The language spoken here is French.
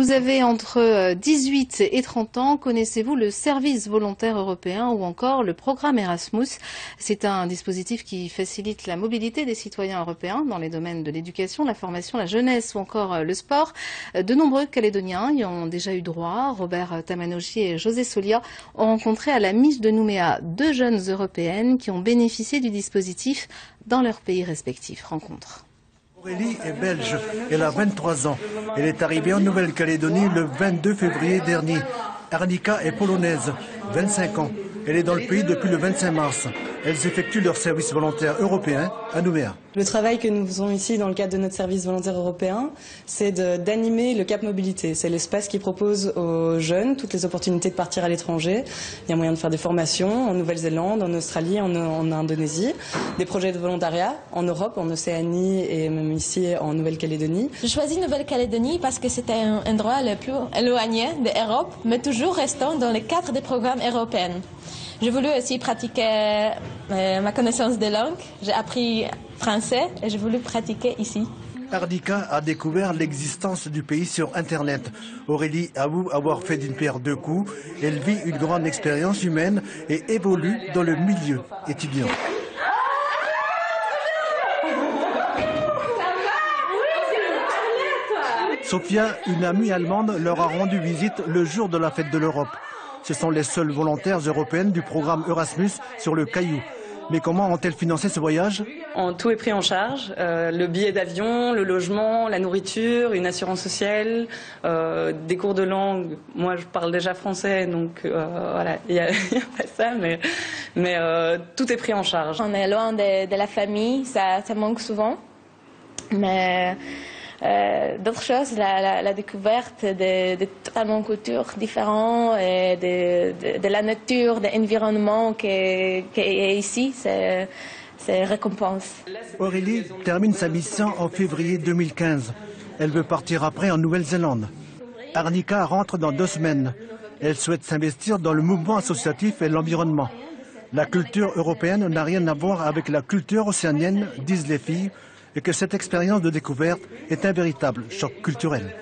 Vous avez entre 18 et 30 ans. Connaissez-vous le service volontaire européen ou encore le programme Erasmus? C'est un dispositif qui facilite la mobilité des citoyens européens dans les domaines de l'éducation, la formation, la jeunesse ou encore le sport. De nombreux Calédoniens y ont déjà eu droit. Robert Tamanochi et José Solia ont rencontré à la Miche de Nouméa deux jeunes européennes qui ont bénéficié du dispositif dans leurs pays respectifs. Rencontre. Aurélie est belge, elle a 23 ans. Elle est arrivée en Nouvelle-Calédonie le 22 février dernier. Arnika est polonaise, 25 ans. Elle est dans le pays depuis le 25 mars. Elles effectuent leur service volontaire européen à Nouméa. Le travail que nous faisons ici dans le cadre de notre service volontaire européen, c'est d'animer le Cap Mobilité. C'est l'espace qui propose aux jeunes toutes les opportunités de partir à l'étranger. Il y a moyen de faire des formations en Nouvelle-Zélande, en Australie, en Indonésie, des projets de volontariat en Europe, en Océanie et même ici en Nouvelle-Calédonie. J'ai choisi Nouvelle-Calédonie parce que c'était un endroit le plus éloigné de l'Europe, mais toujours restant dans le cadre des programmes européens. J'ai voulu aussi pratiquer ma connaissance des langues. J'ai appris français et j'ai voulu pratiquer ici. Arnika a découvert l'existence du pays sur Internet. Aurélie avoue avoir fait d'une pierre deux coups. Elle vit une grande expérience humaine et évolue dans le milieu étudiant. Sophia, une amie allemande, leur a rendu visite le jour de la fête de l'Europe. Ce sont les seules volontaires européennes du programme Erasmus sur le Caillou. Mais comment ont-elles financé ce voyage? Tout est pris en charge, le billet d'avion, le logement, la nourriture, une assurance sociale, des cours de langue. Moi, je parle déjà français, donc voilà, il n'y a pas ça, mais tout est pris en charge. On est loin de la famille, ça manque souvent, mais d'autres choses, la découverte de totalement cultures différentes, et de la nature, de l'environnement qui est ici, c'est récompense. Aurélie termine sa mission en février 2015. Elle veut partir après en Nouvelle-Zélande. Arnika rentre dans 2 semaines. Elle souhaite s'investir dans le mouvement associatif et l'environnement. La culture européenne n'a rien à voir avec la culture océanienne, disent les filles, et que cette expérience de découverte est un véritable choc culturel.